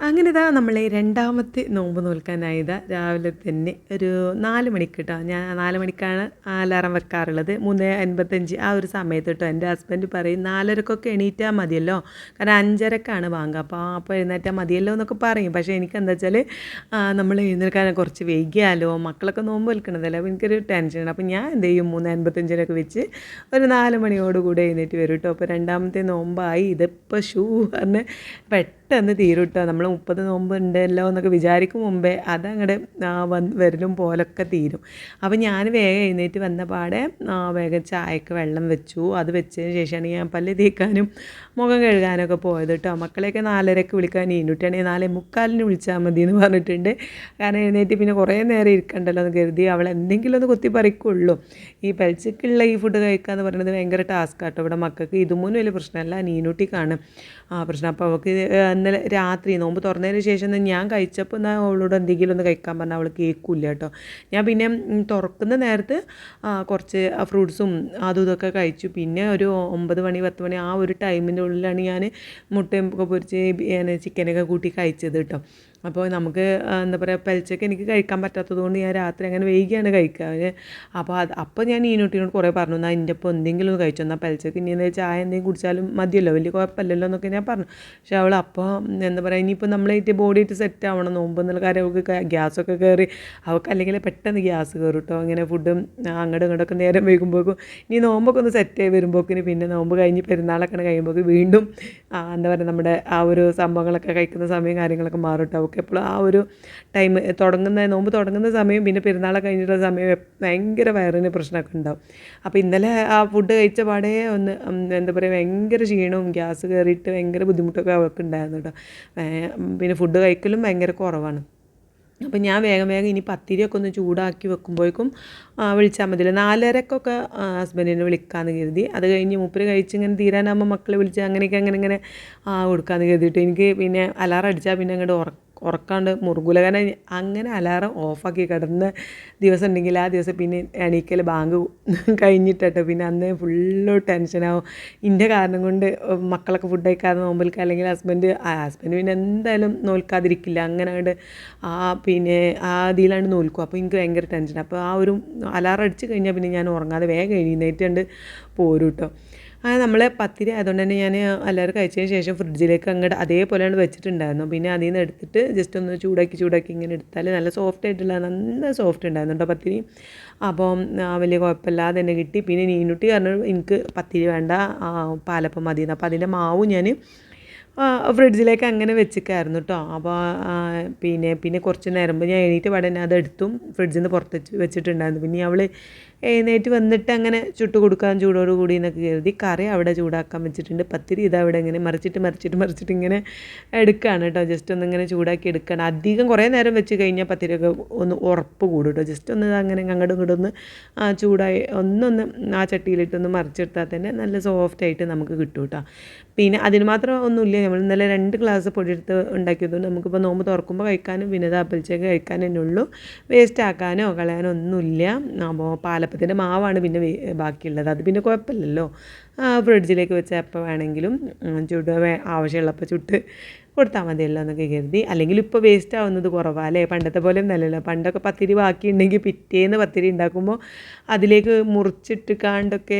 അങ്ങനെ ഇതാ നമ്മളെ രണ്ടാമത്തെ നോമ്പ് നോൽക്കാനായതാ രാവിലെ തന്നെ ഒരു 4 മണിക്ക് കേട്ടോ. ഞാൻ 4 മണിക്കാണ് അലാറം വെക്കാറുള്ളത്. 3:55 ആ ഒരു സമയത്ത് കേട്ടോ. എൻ്റെ ഹസ്ബൻഡ് പറയും 4:30ക്കൊക്കെ എണീറ്റാൽ മതിയല്ലോ, കാരണം 5:30ക്കാണ് ബാങ്ക്, അപ്പോൾ എഴുന്നേറ്റാൽ മതിയല്ലോ എന്നൊക്കെ പറയും. പക്ഷേ എനിക്കെന്താ വെച്ചാൽ നമ്മൾ എഴുന്നേൽക്കാൻ കുറച്ച് വൈകിയാലോ, മക്കളൊക്കെ നോമ്പ് വെൽക്കണതല്ലേ, അപ്പോൾ എനിക്കൊരു ടെൻഷനാണ്. അപ്പോൾ ഞാൻ എന്ത് ചെയ്യും, 3:55 വെച്ച് ഒരു 4 മണിയോടുകൂടി എഴുന്നേറ്റ് വരും കേട്ടോ. അപ്പോൾ രണ്ടാമത്തെ നോമ്പായി. ഇതിപ്പോൾ പറഞ്ഞ് പെട്ടെന്ന് തീരും കേട്ടോ. നമ്മൾ 30 നോമ്പ് ഉണ്ടല്ലോ എന്നൊക്കെ വിചാരിക്കും മുമ്പേ അതങ്ങോട്ട് വരലും പോലൊക്കെ തീരും. അപ്പോൾ ഞാൻ വേഗം എഴുന്നേറ്റ് വന്ന പാടെ വേഗം ചായക്ക് വെള്ളം വെച്ചു. അത് വെച്ചതിന് ശേഷമാണ് ഞാൻ പല്ല് തേക്കാനും മുഖം കഴുകാനൊക്കെ പോയത് കേട്ടോ. മക്കളെയൊക്കെ 4:30ക്ക് വിളിക്കാൻ, നീനുട്ടിയാണെങ്കിൽ 4:45 വിളിച്ചാൽ മതി എന്ന് പറഞ്ഞിട്ടുണ്ട്. കാരണം എഴുന്നേറ്റ് പിന്നെ കുറേ നേരം ഇരിക്കണ്ടല്ലോ എന്ന് കരുതി അവൾ എന്തെങ്കിലും ഒന്ന് കുത്തി പറിക്കുള്ളൂ. ഈ പെൽച്ചക്കുള്ള ഈ ഫുഡ് കഴിക്കുക എന്ന് പറയുന്നത് ഭയങ്കര ടാസ്ക് ആട്ടോ. ഇവിടെ മക്കൾക്ക് ഇതുമൊന്നും വലിയ പ്രശ്നമല്ല, നീനുട്ടിക്കാണ് പ്രശ്നം. അപ്പോൾ അവൾക്ക് ഇന്നലെ രാത്രി നോമ്പ് തുറന്നതിന് ശേഷം ഞാൻ കഴിച്ചപ്പോൾ എന്നാൽ അവളോട് എന്തെങ്കിലും ഒന്ന് കഴിക്കാൻ പറഞ്ഞാൽ അവൾ കേൾക്കില്ല കേട്ടോ. ഞാൻ പിന്നെ തുറക്കുന്ന നേരത്ത് കുറച്ച് ഫ്രൂട്ട്സും അതും ഇതൊക്കെ കഴിച്ചു. പിന്നെ ഒരു 9 മണി 10 മണി ആ ഒരു ടൈമിൻ്റെ ഉള്ളിലാണ് ഞാൻ മുട്ടയും ഒക്കെ പൊരിച്ച് ചിക്കനൊക്കെ കൂട്ടി കഴിച്ചത് കേട്ടോ. അപ്പോൾ നമുക്ക് എന്താ പറയുക, പെൽച്ചക്ക് എനിക്ക് കഴിക്കാൻ പറ്റാത്തത് കൊണ്ട് ഞാൻ രാത്രി അങ്ങനെ വൈകിയാണ് കഴിക്കുക. അപ്പോൾ ഞാൻ നീനുട്ടിനോട് കുറേ പറഞ്ഞു, എന്നാൽ എൻ്റെ ഇപ്പോൾ എന്തെങ്കിലും ഒന്ന് കഴിച്ചു, എന്നാൽ പെൽച്ചക്ക് ഇനി എന്താ ചായ എന്തെങ്കിലും കുടിച്ചാലും മതിയല്ലോ, വലിയ കുഴപ്പമില്ലല്ലോ എന്നൊക്കെ ഞാൻ പറഞ്ഞു. പക്ഷേ അവൾ അപ്പോൾ എന്താ പറയുക, ഇനിയിപ്പോൾ നമ്മളായിട്ട് ബോഡിയായിട്ട് സെറ്റ് ആവണം നോമ്പ് എന്നുള്ള കാര്യം. അവൾക്ക് ഗ്യാസൊക്കെ കയറി, അവൾക്ക് അല്ലെങ്കിൽ പെട്ടെന്ന് ഗ്യാസ് കയറും കേട്ടോ. അങ്ങനെ ഫുഡും അങ്ങോട്ടും ഇങ്ങോട്ടൊക്കെ നേരം വൈകുമ്പോഴേക്കും ഇനി നോമ്പൊക്കെ ഒന്ന് സെറ്റായി വരുമ്പോഴേക്കിന് പിന്നെ നോമ്പ് കഴിഞ്ഞ് പെരുന്നാളൊക്കെ കഴിയുമ്പോൾ വീണ്ടും എന്താ പറയുക, നമ്മുടെ ആ ഒരു സംഭവങ്ങളൊക്കെ കഴിക്കുന്ന സമയം കാര്യങ്ങളൊക്കെ മാറും കേട്ടോ. അവൾക്ക് എപ്പോഴും ആ ഒരു ടൈം നോമ്പ് തുടങ്ങുന്ന സമയം പിന്നെ പെരുന്നാളൊക്കെ കഴിഞ്ഞിട്ടുള്ള സമയം ഭയങ്കര വയറിന് പ്രശ്നമൊക്കെ ഉണ്ടാവും. അപ്പോൾ ഇന്നലെ ആ ഫുഡ് കഴിച്ച പാടേ ഒന്ന് എന്താ പറയുക, ഭയങ്കര ക്ഷീണവും ഗ്യാസ് കയറിയിട്ട് ഭയങ്കര ബുദ്ധിമുട്ടൊക്കെ അവൾക്ക് ഉണ്ടായിരുന്നു കേട്ടോ. പിന്നെ ഫുഡ് കഴിക്കലും ഭയങ്കര കുറവാണ്. അപ്പോൾ ഞാൻ വേഗം ഇനി പത്തിരിയൊക്കെ ഒന്ന് ചൂടാക്കി വെക്കുമ്പോഴേക്കും വിളിച്ചാൽ മതിയല്ലോ. 4:30ക്കൊക്കെ ഹസ്ബൻഡിനെ വിളിക്കാമെന്ന് കരുതി. അത് കഴിഞ്ഞ് മൂപ്പര് കഴിച്ച് ഇങ്ങനെ തീരാനാകുമ്പോൾ മക്കളെ വിളിച്ച് അങ്ങനെ കൊടുക്കാമെന്ന് കരുതിയിട്ട് എനിക്ക് പിന്നെ അലാറം അടിച്ചാൽ പിന്നെ അങ്ങോട്ട് ഉറക്കാണ്ട് മുറുകൂല. കാരണം അങ്ങനെ അലാറം ഓഫാക്കി കിടന്ന ദിവസം ഉണ്ടെങ്കിൽ ആ ദിവസം പിന്നെ എണീക്കൽ ബാങ്ക് കഴിഞ്ഞിട്ടോ. പിന്നെ അന്ന് ഫുള്ള് ടെൻഷനാവും. ഇൻ്റെ കാരണം കൊണ്ട് മക്കളൊക്കെ ഫുഡ് കഴിക്കാതെ നോമ്പൽക്കുക, അല്ലെങ്കിൽ ഹസ്ബൻഡ് പിന്നെ എന്തായാലും നോൽക്കാതിരിക്കില്ല. അങ്ങനെ അങ്ങോട്ട് പിന്നെ ഇതിലാണ്ട് നോൽക്കും. അപ്പോൾ എനിക്ക് ഭയങ്കര ടെൻഷൻ. അപ്പോൾ ആ ഒരു അലാറം അടിച്ച് കഴിഞ്ഞാൽ പിന്നെ ഞാൻ ഉറങ്ങാതെ വേഗം എഴുന്നേറ്റ് പോരും കേട്ടോ. നമ്മൾ പത്തിരി ആയതുകൊണ്ട് തന്നെ ഞാൻ എല്ലാവരും കഴിച്ചതിന് ശേഷം ഫ്രിഡ്ജിലേക്ക് അങ്ങോട്ട് അതേപോലെയാണ് വെച്ചിട്ടുണ്ടായിരുന്നു. പിന്നെ അതിൽ നിന്ന് എടുത്തിട്ട് ജസ്റ്റ് ഒന്ന് ചൂടാക്കി ഇങ്ങനെ എടുത്താൽ നല്ല സോഫ്റ്റ് ഉണ്ടായിരുന്നു കേട്ടോ പത്തിരി. അപ്പം വലിയ കുഴപ്പമില്ലാതെ തന്നെ കിട്ടി. പിന്നെ നീനുട്ടി പറഞ്ഞു എനിക്ക് പത്തിരി വേണ്ട, പാലപ്പം മതിയെന്ന്. അപ്പോൾ അതിൻ്റെ മാവും ഞാൻ ഫ്രിഡ്ജിലേക്ക് അങ്ങനെ വെച്ചിരിക്കുകയായിരുന്നു കേട്ടോ. അപ്പോൾ പിന്നെ കുറച്ച് നേരം ഞാൻ എണീറ്റ് പാടെ അതെടുത്തും ഫ്രിഡ്ജിൽ നിന്ന് പുറത്ത് വെച്ചിട്ടുണ്ടായിരുന്നു. പിന്നെ അവൾ എഴുന്നേറ്റ് വന്നിട്ട് അങ്ങനെ ചുട്ട് കൊടുക്കാൻ ചൂടോട് കൂടി എന്നൊക്കെ കരുതി കറി അവിടെ ചൂടാക്കാൻ വെച്ചിട്ടുണ്ട്. പത്തിരി ഇതാ അവിടെ ഇങ്ങനെ മറിച്ചിട്ട് ഇങ്ങനെ എടുക്കുകയാണ് കേട്ടോ. ജസ്റ്റ് ഒന്ന് ഇങ്ങനെ ചൂടാക്കി എടുക്കുകയാണ്. അധികം കുറേ നേരം വെച്ച് കഴിഞ്ഞാൽ പത്തിരിയൊക്കെ ഒന്ന് ഉറപ്പ് കൂടും കേട്ടോ. ജസ്റ്റ് ഒന്ന് അങ്ങനെ അങ്ങോട്ടും ഇങ്ങോട്ടും ഒന്ന് ചൂടായി ഒന്നൊന്ന് ആ ചട്ടിയിലിട്ടൊന്ന് മറിച്ചെടുത്താൽ തന്നെ നല്ല സോഫ്റ്റായിട്ട് നമുക്ക് കിട്ടും കേട്ടോ. പിന്നെ അതിന് മാത്രം ഒന്നുമില്ല, നമ്മൾ ഇന്നലെ 2 ഗ്ലാസ് പൊടിയെടുത്ത് ഉണ്ടാക്കിയതുകൊണ്ട് നമുക്കിപ്പോൾ നോമ്പ് തുറക്കുമ്പോൾ കഴിക്കാനും പിന്നെ അപ്പൽച്ചേക്ക് കഴിക്കാനും തന്നെ ഉള്ളൂ. വേസ്റ്റ് ആക്കാനോ കളയാനോ ഒന്നുമില്ല. അപ്പോൾ പാലപ്പത്തിൻ്റെ മാവാണ് പിന്നെ ബാക്കിയുള്ളത്. അത് പിന്നെ കുഴപ്പമില്ലല്ലോ, ഫ്രിഡ്ജിലേക്ക് വെച്ച് എപ്പോൾ വേണമെങ്കിലും ആവശ്യമുള്ളപ്പോൾ ചുട്ട് കൊടുത്താൽ മതിയല്ലോ എന്നൊക്കെ കരുതി. അല്ലെങ്കിൽ ഇപ്പോൾ വേസ്റ്റ് ആവുന്നത് കുറവാണ് അല്ലേ, പണ്ടത്തെ പോലെ ഒന്നല്ലല്ലോ. പണ്ടൊക്കെ പത്തിരി ബാക്കിയുണ്ടെങ്കിൽ പിറ്റേന്ന് പത്തിരി ഉണ്ടാക്കുമ്പോൾ അതിലേക്ക് മുറിച്ചിട്ട്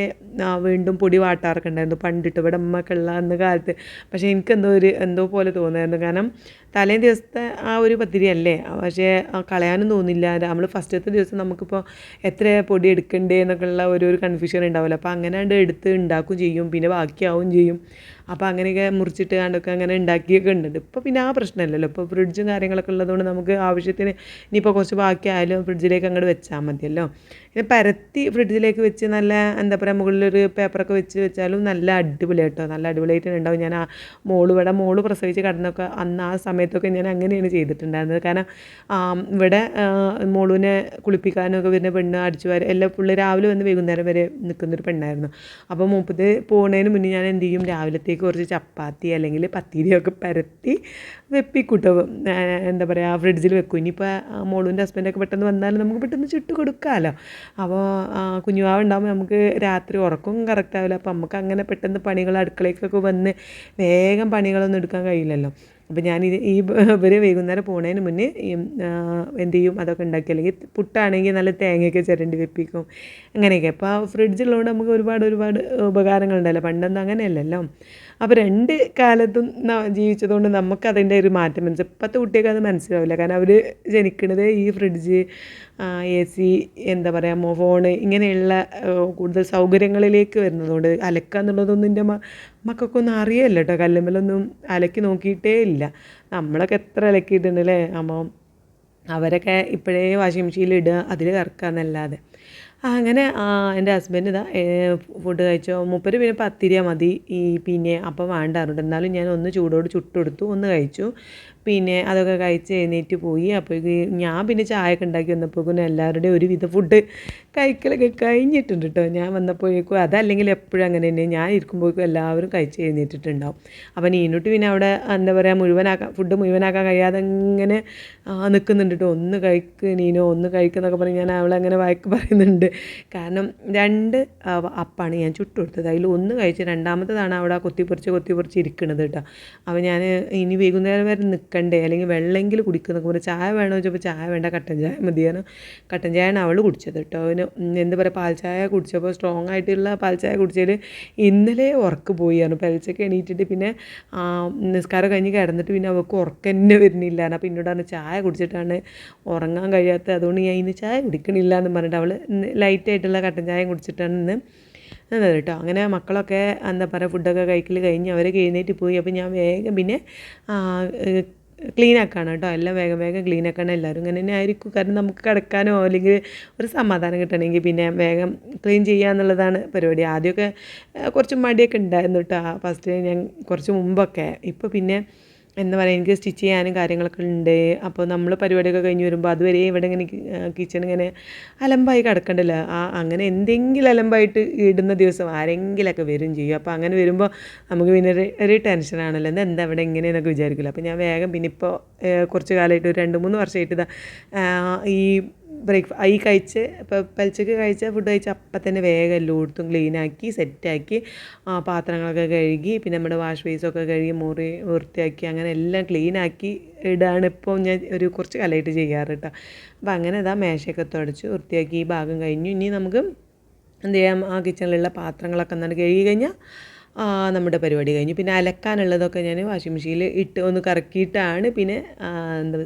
വീണ്ടും പൊടി വാട്ടാറൊക്കെ ഉണ്ടായിരുന്നു പണ്ടിട്ട് ഇവിടെ അമ്മയൊക്കെ ഉള്ള അന്ന് കാലത്ത്. പക്ഷേ എനിക്ക് എന്തോ പോലെ തോന്നുമായിരുന്നു. കാരണം തലേ ദിവസത്തെ ആ ഒരു പത്തിരി അല്ലേ, പക്ഷേ കളയാനും തോന്നില്ല. നമ്മൾ ഫസ്റ്റത്തെ ദിവസം നമുക്കിപ്പോൾ എത്ര പൊടി എടുക്കണ്ടേ എന്നൊക്കെ ഉള്ള ഒരു കൺഫ്യൂഷൻ ഉണ്ടാവില്ല. അപ്പോൾ അങ്ങനെ എടുത്ത് ഉണ്ടാക്കുകയും ചെയ്യും, പിന്നെ ബാക്കിയാവും ചെയ്യും. അപ്പോൾ അങ്ങനെയൊക്കെ മുറിച്ചിട്ട് അങ്ങനെ ഉണ്ടാക്കിയൊക്കെ ഉണ്ട്. ഇപ്പോൾ പിന്നെ ആ പ്രശ്നമില്ലല്ലോ. ഇപ്പോൾ ഫ്രിഡ്ജും കാര്യങ്ങളൊക്കെ ഉള്ളതുകൊണ്ട് നമുക്ക് ആവശ്യത്തിന് ഇനിയിപ്പോൾ കുറച്ച് ബാക്കിയായാലും ഫ്രിഡ്ജിലേക്ക് അങ്ങോട്ട് വെച്ചാൽ മതിയല്ലോ. പിന്നെ പരത്തി ഫ്രിഡ്ജിലേക്ക് വെച്ച് നല്ല എന്താ പറയുക, മുകളിലൊരു പേപ്പറൊക്കെ വെച്ചാലും നല്ല അടിപൊളിയായിട്ടോ, നല്ല അടിപൊളിയായിട്ട് ഉണ്ടാവും. ഞാൻ മോള് പ്രസവിച്ച് കിടന്നൊക്കെ അന്ന് ആ സമയത്തൊക്കെ ഞാൻ അങ്ങനെയാണ് ചെയ്തിട്ടുണ്ടായിരുന്നത്. കാരണം ഇവിടെ മോളുവിനെ കുളിപ്പിക്കാനൊക്കെ വരുന്ന പെണ്ണ് അടിച്ചുവാരി എല്ലാം ഫുള്ള് രാവിലെ വന്ന് വൈകുന്നേരം വരെ നിൽക്കുന്നൊരു പെണ്ണായിരുന്നു. അപ്പോൾ മൂപ്പത് പോകുന്നതിന് മുന്നേ ഞാൻ എന്ത് ചെയ്യും, രാവിലത്തേക്ക് കുറച്ച് ചപ്പാത്തി അല്ലെങ്കിൽ പത്തിരിയൊക്കെ പരത്തി വെപ്പിക്കൂട്ടോ. എന്താ പറയുക, ഫ്രിഡ്ജിൽ വെക്കും. ഇനിയിപ്പോൾ മോളുവിൻ്റെ ഹസ്ബൻഡൊക്കെ പെട്ടെന്ന് വന്നാലും നമുക്ക് പെട്ടെന്ന് ചുട്ട് കൊടുക്കാമല്ലോ. അപ്പോൾ കുഞ്ഞുവാവ് ഉണ്ടാകുമ്പോൾ നമുക്ക് രാത്രി ഉറക്കം കറക്റ്റ് ആവില്ല. അപ്പോൾ നമുക്ക് അങ്ങനെ പെട്ടെന്ന് പണികൾ അടുക്കളയ്ക്കൊക്കെ വന്ന് വേഗം പണികളൊന്നും എടുക്കാൻ കഴിയില്ലല്ലോ. അപ്പോൾ ഞാനിത് ഇവർ വൈകുന്നേരം പോണതിന് മുന്നേ എന്ത് ചെയ്യും, അതൊക്കെ ഉണ്ടാക്കി. അല്ലെങ്കിൽ പുട്ടാണെങ്കിൽ നല്ല തേങ്ങയൊക്കെ ചിരണ്ടി വെപ്പിക്കും, അങ്ങനെയൊക്കെ. അപ്പോൾ ആ ഫ്രിഡ്ജുള്ളതുകൊണ്ട് നമുക്ക് ഒരുപാട് ഉപകാരങ്ങളുണ്ടല്ലോ. പണ്ടൊന്നും അങ്ങനെയല്ലല്ലോ. അപ്പോൾ രണ്ട് കാലത്തും ജീവിച്ചതുകൊണ്ട് നമുക്കതിൻ്റെ ഒരു മാറ്റം മനസ്സിലാവും. ഇപ്പോഴത്തെ കുട്ടികൾക്ക് അത് മനസ്സിലാവില്ല. കാരണം അവർ ജനിക്കുന്നത് ഈ ഫ്രിഡ്ജ്, AC, എന്താ പറയുക, ഫോണ്, ഇങ്ങനെയുള്ള കൂടുതൽ സൗകര്യങ്ങളിലേക്ക് വരുന്നതുകൊണ്ട് അലക്കുക എന്നുള്ളതൊന്നും എൻ്റെ മക്കൾക്കൊന്നും അറിയില്ല കേട്ടോ. കല്ലുമ്മലൊന്നും അലക്കി നോക്കിയിട്ടേ ഇല്ല. നമ്മളൊക്കെ എത്ര അലക്കിയിട്ടുണ്ടല്ലേ. അപ്പോൾ അവരൊക്കെ ഇപ്പോഴേ വാഷിംഗ് മെഷീനിൽ ഇടുക, അതിൽ കറക്കുക എന്നല്ലാതെ. അങ്ങനെ എൻ്റെ ഹസ്ബൻഡ് ഇതാ ഫുഡ് കഴിച്ചോ. മൂപ്പര് പിന്നെ പത്തിരിയ മതി, പിന്നെ അപ്പം വേണ്ടാറുണ്ട്. എന്നാലും ഞാൻ ഒന്ന് ചൂടോട് ചുട്ടെടുത്തു, ഒന്ന് കഴിച്ചു. പിന്നെ അതൊക്കെ കഴിച്ച് എഴുന്നേറ്റ് പോയി. അപ്പോഴേക്ക് ഞാൻ പിന്നെ ചായയൊക്കെ ഉണ്ടാക്കി വന്നപ്പോഴേക്കും എല്ലാവരുടെയും ഒരുവിധ ഫുഡ് കഴിക്കലൊക്കെ കഴിഞ്ഞിട്ടുണ്ട് കേട്ടോ. ഞാൻ വന്നപ്പോഴേക്കും അതല്ലെങ്കിൽ എപ്പോഴും അങ്ങനെ തന്നെ, ഞാൻ ഇരിക്കുമ്പോഴേക്കും എല്ലാവരും കഴിച്ച് എഴുന്നേറ്റിട്ടുണ്ടാവും. അപ്പോൾ നീനൂട്ടി പിന്നെ അവിടെ എന്താ പറയുക, ഫുഡ് മുഴുവനാക്കാൻ കഴിയാതെ ഇങ്ങനെ നിൽക്കുന്നുണ്ട് കേട്ടോ. ഒന്ന് കഴിക്ക് നീനോ, ഒന്ന് കഴിക്കുന്നൊക്കെ പറഞ്ഞ് ഞാൻ അവളങ്ങനെ വഴക്ക് പറയുന്നുണ്ട്. കാരണം 2 അപ്പമാണ് ഞാൻ ചുട്ടുകൊടുത്തത്. അതിൽ ഒന്ന് കഴിച്ച് രണ്ടാമത്തതാണ് അവിടെ കൊത്തിപ്പൊറിച്ച് ഇരിക്കണത് കേട്ടോ. അപ്പോൾ ഞാൻ ഇനി വൈകുന്നേരം വരെ നിൽക്കണ്ടേ, അല്ലെങ്കിൽ വെള്ളമെങ്കിലും കുടിക്കുന്നൊക്കെ പറഞ്ഞാൽ ചായ വേണമെന്ന് വെച്ചപ്പോൾ ചായ വേണ്ട, കട്ടൻ ചായ മതിയാണ്. കട്ടൻ ചായയാണ് അവൾ കുടിച്ചത് കേട്ടോ. അവന് എന്താ പറയുക, പാൽ ചായ കുടിച്ചപ്പോൾ സ്ട്രോങ് ആയിട്ടുള്ള പാൽ ചായ കുടിച്ചതിൽ ഇന്നലെ ഉറക്ക് പോയാണ്. പലിച്ചൊക്കെ എണീറ്റിട്ട് പിന്നെ നിസ്കാരം കഴിഞ്ഞ് കിടന്നിട്ട് പിന്നെ അവൾക്ക് ഉറക്കം തന്നെ വരുന്നില്ല. അപ്പോൾ എന്നോടാണ് ചായ കുടിച്ചിട്ടാണ് ഉറങ്ങാൻ കഴിയാത്തത്, അതുകൊണ്ട് ഞാൻ ഇന്ന് ചായ കുടിക്കണില്ല എന്ന് പറഞ്ഞിട്ട് അവൾ ലൈറ്റായിട്ടുള്ള കട്ടൻ ചായ കുടിച്ചിട്ടാണ് ഇന്ന് കേട്ടോ. അങ്ങനെ മക്കളൊക്കെ എന്താ പറയുക ഫുഡൊക്കെ കഴിക്കൽ കഴിഞ്ഞ് അവരൊക്കെ എഴുന്നേറ്റ് പോയി. അപ്പോൾ ഞാൻ വേഗം പിന്നെ ക്ലീനാക്കാണ് കേട്ടോ. എല്ലാം വേഗം ക്ലീനാക്കാണ്. എല്ലാവരും ഇങ്ങനെ തന്നെ ആയിരിക്കും. കാരണം നമുക്ക് കിടക്കാനോ അല്ലെങ്കിൽ ഒരു സമാധാനം കിട്ടണമെങ്കിൽ പിന്നെ വേഗം ക്ലീൻ ചെയ്യുക എന്നുള്ളതാണ് പരിപാടി. ആദ്യമൊക്കെ കുറച്ച് മടിയൊക്കെ ഉണ്ടായിരുന്നു കേട്ടോ, ഫസ്റ്റ് ഞാൻ കുറച്ച് മുമ്പൊക്കെ. ഇപ്പോൾ പിന്നെ എന്താ പറയുക, എനിക്ക് സ്റ്റിച്ച് ചെയ്യാനും കാര്യങ്ങളൊക്കെ ഉണ്ട്. അപ്പോൾ നമ്മൾ പരിപാടിയൊക്കെ കഴിഞ്ഞ് വരുമ്പോൾ അതുവരെ ഇവിടെ ഇങ്ങനെ കിച്ചൺ ഇങ്ങനെ അലമ്പായി കിടക്കണ്ടല്ലോ. അങ്ങനെ എന്തെങ്കിലും അലമ്പായിട്ട് ഇടുന്ന ദിവസം ആരെങ്കിലുമൊക്കെ വരും ചെയ്യും. അപ്പോൾ അങ്ങനെ വരുമ്പോൾ നമുക്ക് പിന്നെ ഒരു ടെൻഷനാണല്ലോ, എന്താ ഇവിടെ ഇങ്ങനെയെന്നൊക്കെ വിചാരിക്കില്ല. അപ്പോൾ ഞാൻ വേഗം പിന്നെ ഇപ്പോൾ കുറച്ച് കാലമായിട്ട് ഒരു 2-3 വർഷമായിട്ട് ഇതാ ഈ കഴിച്ച് ഇപ്പോൾ പലിച്ചക്ക് കഴിച്ച ഫുഡ് കഴിച്ച അപ്പം തന്നെ വേഗം എല്ലായിടത്തും ക്ലീനാക്കി സെറ്റാക്കി പാത്രങ്ങളൊക്കെ കഴുകി പിന്നെ നമ്മുടെ വാഷ് ബേസൊക്കെ കഴുകി മുറി വൃത്തിയാക്കി അങ്ങനെ എല്ലാം ക്ലീനാക്കി ഇടാണ് ഇപ്പോൾ ഞാൻ ഒരു കുറച്ച് കാലമായിട്ട് ചെയ്യാറ് കേട്ടോ. അപ്പോൾ അങ്ങനെ ഇതാ മേശയൊക്കെ തുടച്ച് വൃത്തിയാക്കി ഈ ഭാഗം കഴിഞ്ഞു. ഇനി നമുക്ക് എന്ത് ചെയ്യാം, ആ കിച്ചണിലുള്ള പാത്രങ്ങളൊക്കെ ഒന്നാണ് കഴുകി കഴിഞ്ഞാൽ നമ്മുടെ പരിപാടി കഴിഞ്ഞു. പിന്നെ അലക്കാനുള്ളതൊക്കെ ഞാൻ വാഷിംഗ് മെഷീനിൽ ഇട്ട് ഒന്ന് കറക്കിയിട്ടാണ് പിന്നെ എന്താ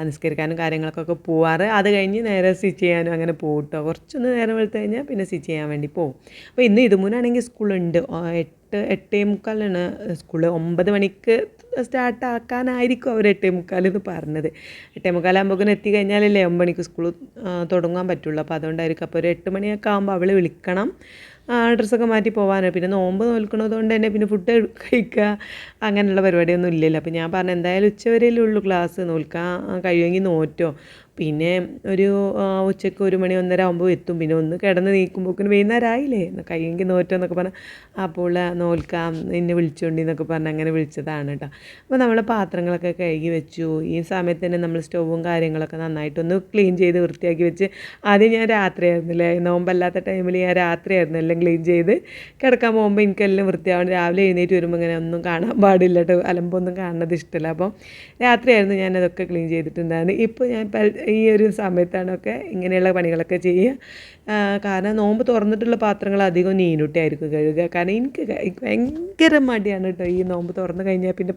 നിസ്കരിക്കാനും കാര്യങ്ങൾക്കൊക്കെ പോവാറ്. അത് കഴിഞ്ഞ് നേരെ സ്റ്റിച്ച് ചെയ്യാനും അങ്ങനെ പോകും കേട്ടോ. കുറച്ചൊന്ന് നേരം വെളുത്ത് കഴിഞ്ഞാൽ പിന്നെ സ്റ്റിച്ച് ചെയ്യാൻ വേണ്ടി പോകും. അപ്പോൾ ഇന്ന് ഇതുമുന്നാണെങ്കിൽ സ്കൂളുണ്ട്, 8:45 സ്കൂള്. 9 മണിക്ക് സ്റ്റാർട്ടാക്കാനായിരിക്കും അവർ 8:45 എന്ന് പറഞ്ഞത്. 8:45 ആകുമ്പോഴേക്കും എത്തിക്കഴിഞ്ഞാലല്ലേ 9 മണിക്ക് സ്കൂൾ തുടങ്ങാൻ പറ്റുള്ളൂ. അപ്പോൾ അതുകൊണ്ടായിരിക്കും. അപ്പോൾ ഒരു 8 മണിയൊക്കെ ആകുമ്പോൾ അവൾ വിളിക്കണം, ഡ്രസ്സൊക്കെ മാറ്റി പോകാനോ. പിന്നെ നോമ്പ് നോൽക്കണത് കൊണ്ട് തന്നെ പിന്നെ ഫുഡ് കഴിക്കുക അങ്ങനെയുള്ള പരിപാടിയൊന്നും ഇല്ലല്ലോ. അപ്പോൾ ഞാൻ പറഞ്ഞു എന്തായാലും ഉച്ചവരെയല്ലേ ഉള്ളൂ ക്ലാസ്, നോൽക്കാൻ കഴിയുമെങ്കിൽ നോറ്റോ. പിന്നെ ഒരു ഉച്ചയ്ക്ക് 1 മണി 1:30 ആകുമ്പോൾ എത്തും. പിന്നെ ഒന്ന് കിടന്ന് നീക്കുമ്പോഴേക്കും വൈകുന്നേരം ആയില്ലേ, കഴിയെങ്കിൽ നോറ്റോ എന്നൊക്കെ പറഞ്ഞാൽ അപ്പോൾ നോൽക്കാം എന്നെ വിളിച്ചോണ്ടി എന്നൊക്കെ പറഞ്ഞ് അങ്ങനെ വിളിച്ചതാണ് കേട്ടോ. അപ്പോൾ നമ്മൾ പാത്രങ്ങളൊക്കെ കഴുകി വെച്ചു. ഈ സമയത്ത് തന്നെ നമ്മൾ സ്റ്റൗവും കാര്യങ്ങളൊക്കെ നന്നായിട്ടൊന്ന് ക്ലീൻ ചെയ്ത് വൃത്തിയാക്കി വെച്ച്. ആദ്യം ഞാൻ രാത്രിയായിരുന്നില്ലേ, നോമ്പല്ലാത്ത ടൈമിൽ ഞാൻ രാത്രിയായിരുന്നു എല്ലാം ക്ലീൻ ചെയ്ത് കിടക്കാൻ പോകുമ്പോൾ എനിക്കെല്ലാം വൃത്തിയാവണം. രാവിലെ എഴുന്നേറ്റ് വരുമ്പോൾ ഇങ്ങനെ ഒന്നും കാണാൻ പാടില്ല കേട്ടോ, അലമ്പൊന്നും കാണുന്നത് ഇഷ്ടമല്ല. അപ്പം രാത്രിയായിരുന്നു ഞാനതൊക്കെ ക്ലീൻ ചെയ്തിട്ടുണ്ടായിരുന്നു. ഇപ്പോൾ ഞാൻ ഈ ഒരു സമയത്താണൊക്കെ ഇങ്ങനെയുള്ള പണികളൊക്കെ ചെയ്യുക. കാരണം നോമ്പ് തുറന്നിട്ടുള്ള പാത്രങ്ങൾ അധികം നീനൂട്ടിയായിരിക്കും കഴുകുക. കാരണം എനിക്ക് ഭയങ്കര മടിയാണ് കേട്ടോ ഈ നോമ്പ് തുറന്ന് കഴിഞ്ഞാൽ പിന്നെ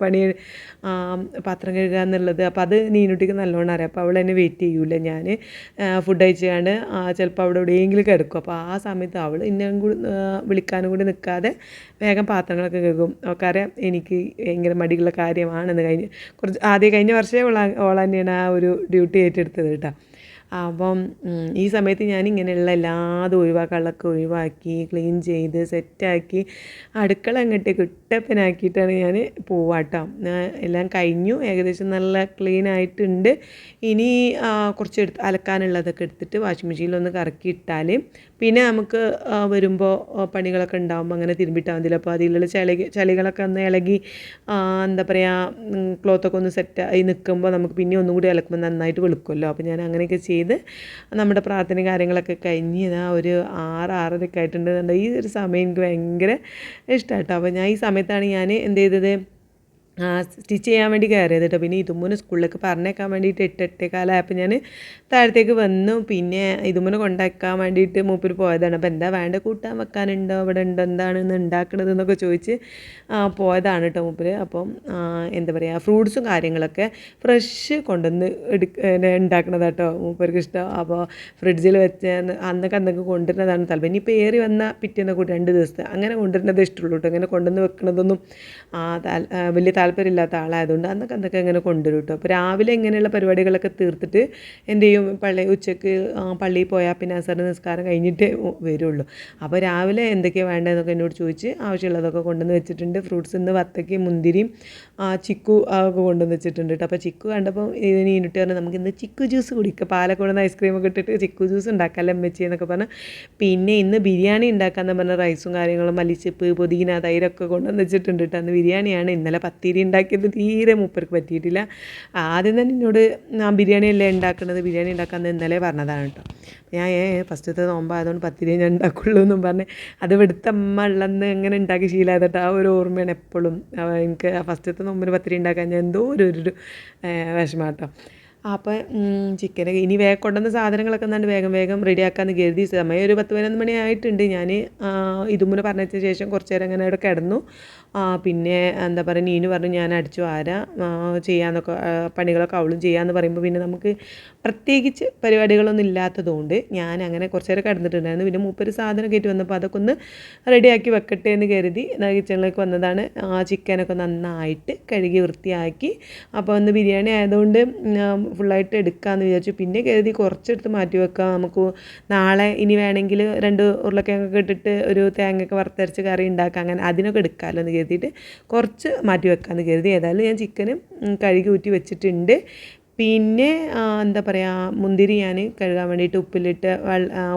പാത്രം കഴുകുക എന്നുള്ളത്. അപ്പോൾ അത് നീനൂട്ടിക്ക് നല്ലോണം അറിയാം. അപ്പോൾ അവൾ എന്നെ വെയിറ്റ് ചെയ്യൂല. ഞാൻ ഫുഡ് കഴിച്ചാണ്ട് ചിലപ്പോൾ അവിടെ എവിടെയെങ്കിലും കിടക്കും. അപ്പോൾ ആ സമയത്ത് അവൾ ഇന്നും കൂടി വിളിക്കാനും കൂടി നിൽക്കാതെ വേഗം പാത്രങ്ങളൊക്കെ കഴുകും. അവൾക്കറിയാം എനിക്ക് ഭയങ്കര മടിയുള്ള കാര്യമാണെന്ന്. കഴിഞ്ഞ വർഷമേ ഓൾ തന്നെയാണ് ആ ഒരു ഡ്യൂട്ടി ഏറ്റെടുത്തത് കേട്ടോ. അപ്പം ഈ സമയത്ത് ഞാൻ ഇങ്ങനെയുള്ള എല്ലാതും ഒഴിവാക്കാനുള്ളതൊക്കെ ഒഴിവാക്കി ക്ലീൻ ചെയ്ത് സെറ്റാക്കി അടുക്കള അങ്ങോട്ട് കുട്ടപ്പനാക്കിയിട്ടാണ് ഞാൻ പോവാട്ടോ. എല്ലാം കഴിഞ്ഞു, ഏകദേശം നല്ല ക്ലീൻ ആയിട്ടുണ്ട്. ഇനി കുറച്ച് അലക്കാനുള്ളതൊക്കെ എടുത്തിട്ട് വാഷിംഗ് മെഷീനിലൊന്ന് കറക്കി ഇട്ടാൽ പിന്നെ നമുക്ക് വരുമ്പോൾ പണികളൊക്കെ ഉണ്ടാകുമ്പോൾ അങ്ങനെ തിരുമ്പിട്ടാൽ മതിയല്ലോ. അപ്പോൾ അതിലുള്ള ചളികളൊക്കെ ഒന്ന് ഇളകി എന്താ പറയുക ക്ലോത്തൊക്കെ ഒന്ന് സെറ്റായി നിൽക്കുമ്പോൾ നമുക്ക് പിന്നെ ഒന്നും കൂടി അലക്കുമ്പോൾ നന്നായിട്ട് വെളുക്കുമല്ലോ. അപ്പോൾ ഞാൻ അങ്ങനെയൊക്കെ ചെയ്ത് നമ്മുടെ പ്രാർത്ഥനയും കാര്യങ്ങളൊക്കെ കഴിഞ്ഞ് ഒരു 6-6:30 ആയിട്ടുണ്ട്. ഈ ഒരു സമയം എനിക്ക് ഭയങ്കര ഇഷ്ടമാണ് കേട്ടോ. അപ്പോൾ ഞാൻ ഈ സമയത്താണ് ഞാൻ എന്ത് ചെയ്തത്, സ്റ്റിച്ച് ചെയ്യാൻ വേണ്ടി കയറിയത് കേട്ടോ. പിന്നെ ഇതുമ്മനെ സ്കൂളിലേക്ക് പറഞ്ഞേക്കാൻ വേണ്ടിയിട്ട് 8-8:15 ഞാൻ താഴത്തേക്ക് വന്നു. പിന്നെ ഇതുമ്മനെ കൊണ്ടാക്കാൻ വേണ്ടിയിട്ട് മൂപ്പര് പോയതാണ്. അപ്പോൾ എന്താ വേണ്ട കൂട്ടാൻ വെക്കാനുണ്ടോ, ഇവിടെ ഉണ്ടോ, എന്താണ് ഇന്ന് ഉണ്ടാക്കണത് എന്നൊക്കെ ചോദിച്ച് പോയതാണ് കേട്ടോ മൂപ്പര്. അപ്പം എന്താ പറയുക, ഫ്രൂട്ട്സും കാര്യങ്ങളൊക്കെ ഫ്രഷ് കൊണ്ടുവന്ന് ഉണ്ടാക്കണത് കേട്ടോ മൂപ്പർക്ക് ഇഷ്ടം. അപ്പോൾ ഫ്രിഡ്ജിൽ വെച്ച് അന്നൊക്കെ കൊണ്ടുവരുന്നതാണ് താല്പര്യം. ഇനിയിപ്പോൾ ഏറി വന്ന പിറ്റേന്ന് കൂടി 2 ദിവസത്തെ അങ്ങനെ കൊണ്ടുവരുന്നതേ ഇഷ്ടമുള്ളൂ കേട്ടോ. അങ്ങനെ കൊണ്ടുവന്ന് വെക്കണതൊന്നും വലിയ താല്പര്യമില്ലാത്ത ആളായതുകൊണ്ട് അന്നൊക്കെ ഇങ്ങനെ കൊണ്ടുവരും കേട്ടോ. അപ്പോൾ രാവിലെ ഇങ്ങനെയുള്ള പരിപാടികളൊക്കെ തീർത്തിട്ട് എന്ത് ചെയ്യും, ഉച്ചയ്ക്ക് പള്ളിയിൽ പോയാൽ പിന്നെ അസറിൻ്റെ നിസ്കാരം കഴിഞ്ഞിട്ടേ വരുള്ളൂ. അപ്പോൾ രാവിലെ എന്തൊക്കെയാണ് വേണ്ടതെന്നൊക്കെ എന്നോട് ചോദിച്ച് ആവശ്യമുള്ളതൊക്കെ കൊണ്ടുവന്ന് വെച്ചിട്ടുണ്ട്. ഫ്രൂട്ട്സ് ഇന്ന് വത്തക്കയും മുന്തിരിയും ചിക്കു ഒക്കെ കൊണ്ടുവന്ന് വെച്ചിട്ടുണ്ട് കേട്ടോ. അപ്പോൾ ചിക്കു കണ്ടപ്പോൾ നീനിട്ട് പറഞ്ഞാൽ നമുക്ക് ഇന്ന് ചിക്കു ജ്യൂസ് കുടിക്കുക, പാലൊക്കെ കൊണ്ടുവന്ന് ഐസ്ക്രീമൊക്കെ ഇട്ടിട്ട് ചിക്കു ജ്യൂസ് ഉണ്ടാക്കാമല്ലോ അമ്മച്ചി എന്നൊക്കെ പറഞ്ഞ്. പിന്നെ ഇന്ന് ബിരിയാണി ഉണ്ടാക്കാമെന്ന് പറഞ്ഞ റൈസും കാര്യങ്ങളും മല്ലിച്ചപ്പ് പുതിന തൈരൊക്കെ കൊണ്ടുവന്ന് വെച്ചിട്ടുണ്ട് കേട്ടോ. അന്ന് ബിരിയാണിയാണ്. ഇന്നലെ പത്തിരി ഉണ്ടാക്കിയത് തീരെ മൂപ്പർക്ക് പറ്റിയിട്ടില്ല. ആദ്യം തന്നെ എന്നോട് ബിരിയാണി അല്ലേ ഉണ്ടാക്കുന്നത്, ബിരിയാണി ഉണ്ടാക്കാമെന്ന് ഇന്നലെ പറഞ്ഞതാണ് കേട്ടോ. ഞാൻ ഫസ്റ്റത്തെ നോമ്പായതുകൊണ്ട് പത്തിരി ഞാൻ ഉണ്ടാക്കുള്ളൂ എന്നും പറഞ്ഞ് അത് ഇവിടുത്തെ അമ്മ ഉള്ളന്ന് എങ്ങനെ ഉണ്ടാക്കി ശീലമായതിട്ട് ആ ഒരു ഓർമ്മയാണ് എപ്പോഴും. എനിക്ക് ഫസ്റ്റത്തെ നോമ്പിന് പത്തിരി ഉണ്ടാക്കാൻ ഞാൻ എന്തോ ഒരു വിഷമം കേട്ടോ. അപ്പോൾ ചിക്കനൊക്കെ ഇനി വേഗം കൊണ്ടുവന്ന സാധനങ്ങളൊക്കെ എന്നാണ്ട് വേഗം റെഡിയാക്കാമെന്ന് കരുതി. സമയം ഒരു 10-11 മണി ആയിട്ടുണ്ട്. ഞാൻ ഇതുമുന്നെ പറഞ്ഞതിന് ശേഷം കുറച്ച് നേരം അങ്ങനെ അവിടെ കിടന്നു. പിന്നെ എന്താ പറയുക, നീനു പറഞ്ഞു ഞാൻ അടിച്ചു വാരാം ചെയ്യാമെന്നൊക്കെ, പണികളൊക്കെ അവളും ചെയ്യാമെന്ന് പറയുമ്പോൾ പിന്നെ നമുക്ക് പ്രത്യേകിച്ച് പരിപാടികളൊന്നും ഇല്ലാത്തതുകൊണ്ട് ഞാൻ അങ്ങനെ കുറച്ച് നേരം കിടന്നിട്ടുണ്ടായിരുന്നു. പിന്നെ മൂപ്പര് സാധനം കയറ്റി വന്നപ്പോൾ അതൊക്കെ ഒന്ന് റെഡിയാക്കി വെക്കട്ടെ എന്ന് കരുതി കിച്ചണിലേക്ക് വന്നതാണ്. ചിക്കനൊക്കെ നന്നായിട്ട് കഴുകി വൃത്തിയാക്കി. അപ്പോൾ ഒന്ന് ബിരിയാണി ആയതുകൊണ്ട് ഫുള്ളായിട്ട് എടുക്കാമെന്ന് വിചാരിച്ചു. പിന്നെ കരുതി കുറച്ചെടുത്ത് മാറ്റി വെക്കാം, നമുക്ക് നാളെ ഇനി വേണമെങ്കിൽ 2 ഉരുളക്കിഴങ്ങൊക്കെ ഇട്ടിട്ട് ഒരു തേങ്ങയൊക്കെ വറുത്തരച്ച് കറി ഉണ്ടാക്കാം, അങ്ങനെ അതിനൊക്കെ എടുക്കാമല്ലോ എന്ന് കരുതിയിട്ട് കുറച്ച് മാറ്റി വെക്കാമെന്ന് കരുതി. ഏതായാലും ഞാൻ ചിക്കനും കഴുകി ഊറ്റി വെച്ചിട്ടുണ്ട്. പിന്നെ എന്താ പറയുക, മുന്തിരി ഞാൻ കഴുകാൻ വേണ്ടിയിട്ട്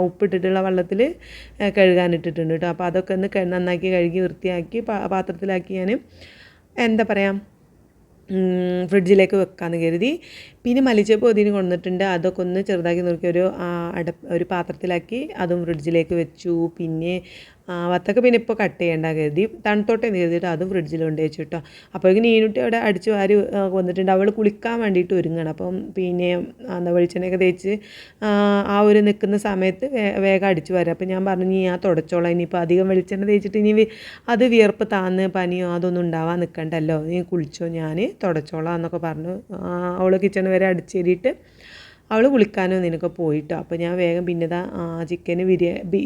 ഉപ്പിട്ടിട്ടുള്ള വെള്ളത്തിൽ കഴുകാനിട്ടിട്ടുണ്ട് കേട്ടോ. അപ്പോൾ അതൊക്കെ ഒന്ന് നന്നാക്കി കഴുകി വൃത്തിയാക്കി പാത്രത്തിലാക്കി ഞാൻ എന്താ പറയുക ഫ്രിഡ്ജിലേക്ക് വെക്കാമെന്ന് കരുതി. പിന്നെ മല്ലിച്ചപ്പ് പൊതിന് കൊണ്ടുവന്നിട്ടുണ്ട്. അതൊക്കെ ഒന്ന് ചെറുതാക്കി നുറുക്കി ഒരു പാത്രത്തിലാക്കി അതും ഫ്രിഡ്ജിലേക്ക് വെച്ചു. പിന്നെ വത്തക്ക പിന്നെ ഇപ്പോൾ കട്ട് ചെയ്യേണ്ട കരുതി, തണുത്തോട്ടെ എന്ന് കരുതിയിട്ട് അതും ഫ്രിഡ്ജിൽ കൊണ്ട് വെച്ചു കേട്ടോ. അപ്പോഴേക്കും നീനുട്ടി അവിടെ അടിച്ചു വാരി വന്നിട്ടുണ്ട്. അവൾ കുളിക്കാൻ വേണ്ടിയിട്ട് ഒരുങ്ങണം. അപ്പം പിന്നെ വെളിച്ചെണ്ണയൊക്കെ തേച്ച് ആ ഒരു നിൽക്കുന്ന സമയത്ത് വേഗം അടിച്ചു വാരും. അപ്പം ഞാൻ പറഞ്ഞു നീ തുടച്ചോളാം, ഇനിയിപ്പോൾ അധികം വെളിച്ചെണ്ണ തേച്ചിട്ട് ഇനി അത് വിയർപ്പ് താന്ന് പനിയോ അതൊന്നും ഉണ്ടാവാൻ നിൽക്കണ്ടല്ലോ, നീ കുളിച്ചോ, ഞാൻ തുടച്ചോളാം എന്നൊക്കെ പറഞ്ഞു. അവൾ കിച്ചൺ വരെ അടിച്ചേരിയിട്ട് അവൾ കുളിക്കാനോ നിനക്ക് പോയിട്ടോ. അപ്പോൾ ഞാൻ വേഗം പിന്നെ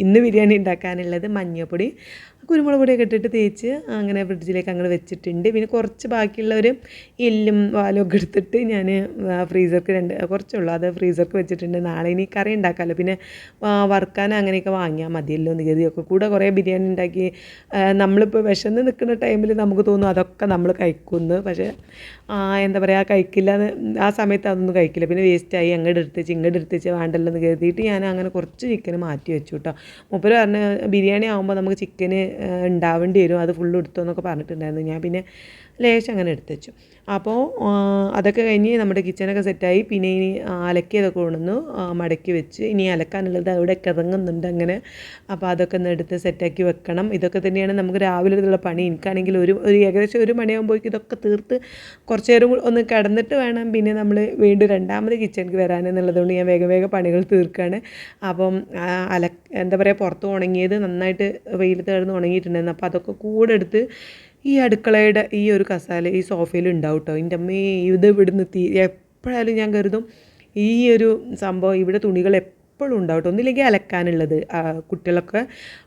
ഇന്ന് ബിരിയാണി ഉണ്ടാക്കാനുള്ളത് മഞ്ഞൾപ്പൊടി കുരുമുളക് പൊടിയൊക്കെ ഇട്ടിട്ട് തേച്ച് അങ്ങനെ ഫ്രിഡ്ജിലേക്ക് അങ്ങോട്ട് വെച്ചിട്ടുണ്ട്. പിന്നെ കുറച്ച് ബാക്കിയുള്ള ഒരു എല്ലും വാലും ഒക്കെ എടുത്തിട്ട് ഞാൻ ഫ്രീസർക്ക് കുറച്ചുള്ളൂ അത് ഫ്രീസർക്ക് വെച്ചിട്ടുണ്ട്. നാളെ ഇനി കറി ഉണ്ടാക്കാമല്ലോ, പിന്നെ വറുക്കാൻ അങ്ങനെയൊക്കെ വാങ്ങിയാൽ മതിയല്ലോ എന്ന് കരുതിയൊക്കെ കൂടെ കുറേ ബിരിയാണി ഉണ്ടാക്കി. നമ്മളിപ്പോൾ വിശന്ന് നിൽക്കുന്ന ടൈമിൽ നമുക്ക് തോന്നും അതൊക്കെ നമ്മൾ കഴിക്കുമെന്ന്, പക്ഷേ എന്താ പറയുക കഴിക്കില്ല, ആ സമയത്ത് അതൊന്നും കഴിക്കില്ല. പിന്നെ വേസ്റ്റായി ഇങ്ങോട്ട് എടുത്തിച്ച് വേണ്ടല്ലോ എന്ന് കരുതിയിട്ട് ഞാൻ അങ്ങനെ കുറച്ച് ചിക്കന് മാറ്റി വെച്ചു കേട്ടോ. മൂപ്പര് പറഞ്ഞ് ബിരിയാണി ആകുമ്പോൾ നമുക്ക് ചിക്കന് ഉണ്ടാവേണ്ടി വരും, അത് ഫുള്ള് എടുത്തോ എന്നൊക്കെ പറഞ്ഞിട്ടുണ്ടായിരുന്നു. ഞാൻ പിന്നെ ലേശം അങ്ങനെ എടുത്ത് വെച്ചു. അപ്പോൾ അതൊക്കെ കഴിഞ്ഞ് നമ്മുടെ കിച്ചണൊക്കെ സെറ്റായി. പിന്നെ ഇനി അലക്കിയതൊക്കെ കൊണ്ടുവന്നു മടക്കി വെച്ച് ഇനി അലക്കാനുള്ളത് അവിടെ ഇറങ്ങുന്നുണ്ട് അങ്ങനെ. അപ്പോൾ അതൊക്കെ ഒന്ന് എടുത്ത് സെറ്റാക്കി വെക്കണം. ഇതൊക്കെ തന്നെയാണ് നമുക്ക് രാവിലെയുള്ള പണി. എനിക്കാണെങ്കിൽ ഒരു ഏകദേശം 1 മണിയാകുമ്പോഴേക്കും ഇതൊക്കെ തീർത്ത് കുറച്ച് നേരം ഒന്ന് കിടന്നിട്ട് വേണം പിന്നെ നമ്മൾ വീണ്ടും രണ്ടാമത് കിച്ചണിക്ക് വരാനെന്നുള്ളതുകൊണ്ട് ഞാൻ വേഗം പണികൾ തീർക്കുകയാണ്. അപ്പം എന്താ പറയുക, പുറത്ത് ഉണങ്ങിയത് നന്നായിട്ട് വെയിലത്ത് കിടന്ന് ഉണങ്ങിയിട്ടുണ്ടായിരുന്നു. അപ്പോൾ അതൊക്കെ കൂടെ എടുത്ത് ഈ അടുക്കളയുടെ ഈ ഒരു കസാല ഈ സോഫയിൽ ഉണ്ടാവും കേട്ടോ. എൻ്റെ അമ്മേ ഇത് ഇവിടുന്ന് എപ്പോഴായാലും ഞാൻ കരുതും ഈ ഒരു സംഭവം ഇവിടെ തുണികൾ എപ്പോഴും ഉണ്ടാവും കേട്ടോ. ഒന്നില്ലെങ്കിൽ അലക്കാനുള്ളത് കുട്ടികളൊക്കെ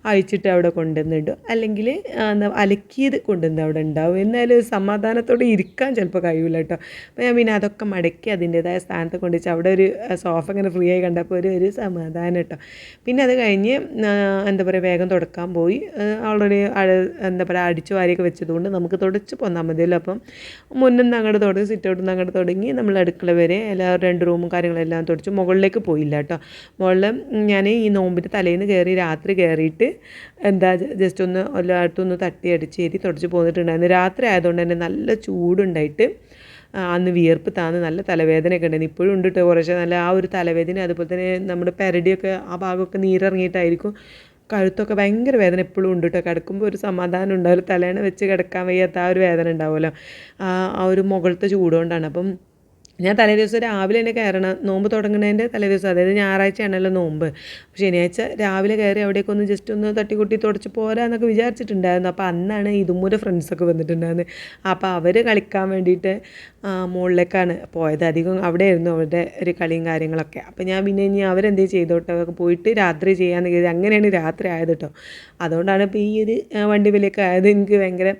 അയച്ചിട്ട് അവിടെ കൊണ്ടുവന്നിടും, അല്ലെങ്കിൽ അലക്കിയത് കൊണ്ടുവന്ന് അവിടെ ഉണ്ടാവും. എന്നാലും സമാധാനത്തോടെ ഇരിക്കാൻ ചിലപ്പോൾ കഴിയില്ല കേട്ടോ. അപ്പോൾ ഞാൻ പിന്നെ അതൊക്കെ മടക്കി അതിൻ്റേതായ സ്ഥാനത്ത് കൊണ്ടുവച്ച് അവിടെ ഒരു സോഫ ഇങ്ങനെ ഫ്രീ ആയി കണ്ടപ്പോൾ ഒരു സമാധാനം കേട്ടോ. പിന്നെ അത് കഴിഞ്ഞ് എന്താ പറയുക വേഗം തുടക്കാൻ പോയി. ഓൾറെഡി എന്താ പറയുക അടിച്ചു വാരിയൊക്കെ വെച്ചതുകൊണ്ട് നമുക്ക് തുടച്ച് പോന്നാൽ മതിയല്ലോ. അപ്പം മുന്നിൽ നിന്ന് അങ്ങോട്ട് തുടങ്ങി സിറ്റൗട്ടിൽ നിന്ന് അങ്ങോട്ട് തുടങ്ങി നമ്മൾ അടുക്കള വരെ എല്ലാ 2 റൂമും കാര്യങ്ങളെല്ലാം തുടച്ചു. മുകളിലേക്ക് പോയില്ല കേട്ടോ. മുകളിൽ ഞാൻ ഈ നോമ്പിൻ്റെ തലേന്ന് രാത്രി കയറിയിട്ട് എന്താ ജസ്റ്റ് ഒന്ന് എല്ലായിടത്തും തട്ടി അടിച്ചേരി തുടച്ച് പോന്നിട്ടുണ്ടായിരുന്നു. രാത്രി ആയതുകൊണ്ട് തന്നെ നല്ല ചൂടുണ്ടായിട്ട് അന്ന് വിയർപ്പ് താന്ന് നല്ല തലവേദനയൊക്കെ ഉണ്ടായിരുന്നു. ഇപ്പോഴും ഉണ്ട് കേട്ടോ കുറച്ച് നല്ല ആ ഒരു തലവേദന. അതുപോലെ തന്നെ നമ്മുടെ പെരടിയൊക്കെ ആ ഭാഗമൊക്കെ നീരിറങ്ങിയിട്ടായിരിക്കും കഴുത്തൊക്കെ ഭയങ്കര വേദന എപ്പോഴും ഉണ്ട് കേട്ടോ. കിടക്കുമ്പോൾ ഒരു സമാധാനം ഉണ്ടാവില്ല, തലേണ വെച്ച് കിടക്കാൻ വയ്യാത്ത ആ ഒരു വേദന ഉണ്ടാവുമല്ലോ, ആ ഒരു മുകളിലത്തെ ചൂടുകൊണ്ടാണ്. അപ്പം ഞാൻ തലേ ദിവസം രാവിലെ തന്നെ കയറണം, നോമ്പ് തുടങ്ങുന്നതിൻ്റെ തലേ ദിവസം, അതായത് ഞായറാഴ്ചയാണല്ലോ നോമ്പ്. ശനിയാഴ്ച രാവിലെ കയറി അവിടേക്ക് ഒന്ന് ജസ്റ്റ് ഒന്ന് തട്ടിക്കുട്ടി തുടച്ച് പോരാന്നൊക്കെ വിചാരിച്ചിട്ടുണ്ടായിരുന്നു. അപ്പോൾ അന്നാണ് ഇതുമൂരെ ഫ്രണ്ട്സൊക്കെ വന്നിട്ടുണ്ടായിരുന്നു. അപ്പോൾ അവർ കളിക്കാൻ വേണ്ടിയിട്ട് മുകളിലേക്കാണ് പോയത്. അധികം അവിടെയായിരുന്നു അവരുടെ ഒരു കളിയും കാര്യങ്ങളൊക്കെ. അപ്പോൾ ഞാൻ പിന്നെ ഇനി അവരെന്തേ ചെയ്തോട്ടെ പോയിട്ട് രാത്രി ചെയ്യാമെന്ന് കരുതി, അങ്ങനെയാണ് രാത്രി ആയത് കേട്ടോ. അതുകൊണ്ടാണ് ഇപ്പോൾ ഈ ഒരു വണ്ടിവിലേക്ക് ആയത്. എനിക്ക് ഭയങ്കര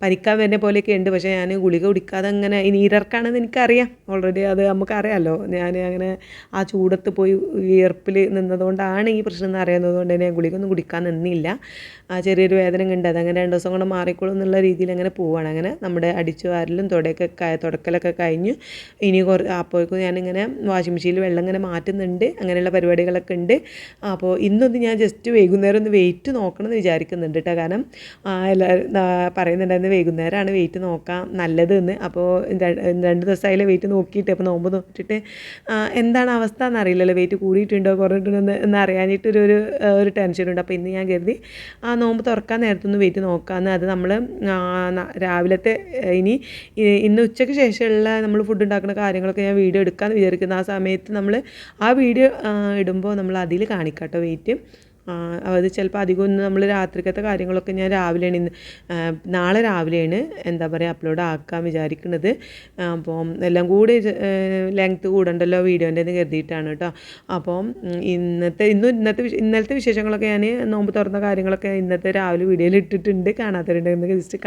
പനിക്കാൻ വരുന്ന പോലെയൊക്കെ ഉണ്ട്. പക്ഷേ ഞാൻ ഗുളിക കുടിക്കാതെ അങ്ങനെ നീരിറക്കാണെന്ന് എനിക്കറിയാം ഓൾറെഡി, അത് നമുക്കറിയാമല്ലോ. ഞാൻ അങ്ങനെ ആ ചൂടത്ത് പോയി വിയർപ്പിൽ നിന്നതുകൊണ്ടാണ് ഈ പ്രശ്നം എന്ന് അറിയുന്നത് കൊണ്ട് തന്നെ ഗുളിക ഒന്നും കുടിക്കാൻ നിന്നില്ല. ചെറിയൊരു വേദന ഉണ്ട്, അതങ്ങനെ 2 ദിവസം കൊണ്ട് മാറിക്കോളും എന്നുള്ള രീതിയിൽ അങ്ങനെ പോവുകയാണ്. അങ്ങനെ നമ്മുടെ അടിച്ചു വാരലും തുടക്കലൊക്കെ കഴിഞ്ഞു. ഇനി അപ്പോഴേക്കും ഞാനിങ്ങനെ വാഷിംഗ് മെഷീനിൽ വെള്ളം ഇങ്ങനെ മാറ്റുന്നുണ്ട്, അങ്ങനെയുള്ള പരിപാടികളൊക്കെ ഉണ്ട്. അപ്പോൾ ഇന്നൊന്ന് ഞാൻ ജസ്റ്റ് വൈകുന്നേരം ഒന്ന് വെയിറ്റ് നോക്കണം എന്ന് വിചാരിക്കുന്നുണ്ട് കേട്ടോ. കാരണം എല്ലാവരും പറയുന്നുണ്ടായിരുന്നു വൈകുന്നേരമാണ് വെയിറ്റ് നോക്കാം നല്ലത് എന്ന്. അപ്പോൾ 2 ദിവസമായാലും വെയിറ്റ് നോക്കിയിട്ട്, അപ്പോൾ നോമ്പ് നോക്കിയിട്ട് എന്താണ് അവസ്ഥ എന്നറിയില്ലല്ലോ, വെയിറ്റ് കൂടിയിട്ടുണ്ടോ കുറഞ്ഞിട്ടുണ്ടോ എന്ന് അറിയാനായിട്ടൊരു ടെൻഷനുണ്ട്. അപ്പോൾ ഇന്ന് ഞാൻ കരുതി നോമ്പ് തുറക്കാൻ നേരത്തൊന്ന് വെയിറ്റ് നോക്കാമെന്ന്. അത് നമ്മൾ രാവിലത്തെ ഇന്ന് ഉച്ചയ്ക്ക് ശേഷമുള്ള നമ്മൾ ഫുഡ് ഉണ്ടാക്കുന്ന കാര്യങ്ങളൊക്കെ ഞാൻ വീഡിയോ എടുക്കാമെന്ന് വിചാരിക്കുന്നു. ആ സമയത്ത് നമ്മൾ ആ വീഡിയോ ഇടുമ്പോൾ നമ്മൾ അതിൽ കാണിക്കാം കേട്ടോ വെയിറ്റ്. അത് ചിലപ്പോൾ അധികം ഒന്ന് നമ്മൾ രാത്രിക്കത്തെ കാര്യങ്ങളൊക്കെ ഞാൻ രാവിലെയാണ് നാളെ രാവിലെയാണ് എന്താ പറയുക അപ്ലോഡ് ആക്കാൻ വിചാരിക്കുന്നത്. അപ്പോൾ എല്ലാം കൂടി ലെങ്ത്ത് കൂടണ്ടല്ലോ വീഡിയോൻ്റെ എന്ന് കരുതിയിട്ടാണ് കേട്ടോ. അപ്പോൾ ഇന്നലത്തെ വിശേഷങ്ങളൊക്കെ ഞാൻ നോമ്പ് തുറന്ന കാര്യങ്ങളൊക്കെ ഇന്നത്തെ രാവിലെ വീഡിയോയിൽ ഇട്ടിട്ടുണ്ട്. കാണാത്തവരുണ്ടെങ്കിൽ ജസ്റ്റ്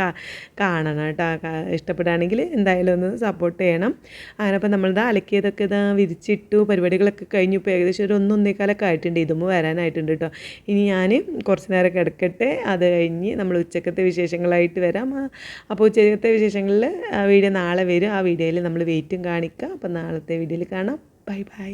കാണണം കേട്ടോ. ഇഷ്ടപ്പെടുകയാണെങ്കിൽ എന്തായാലും ഒന്ന് സപ്പോർട്ട് ചെയ്യണം. അങ്ങനെ അപ്പോൾ നമ്മളിത് അലക്കിയതൊക്കെ ഇതാ വിരിച്ചിട്ടു, പരിപാടികളൊക്കെ കഴിഞ്ഞു. ഇപ്പോൾ ഏകദേശം ഒരു 1-1.25 ആയിട്ടുണ്ട്. ഇതുമ്പോൾ വരാനായിട്ടുണ്ട് കേട്ടോ. ഇനി ഞാൻ കുറച്ച് നേരം കിടക്കട്ടെ, അത് കഴിഞ്ഞ് നമ്മൾ ഉച്ചക്കത്തെ വിശേഷങ്ങളായിട്ട് വരാം. അപ്പോൾ ഉച്ചക്കത്തെ വിശേഷങ്ങളിൽ വീഡിയോ നാളെ വരും. ആ വീഡിയോയിൽ നമ്മൾ വെയിറ്റും കാണിക്കാം. അപ്പോൾ നാളത്തെ വീഡിയോയിൽ കാണാം. Bye bye.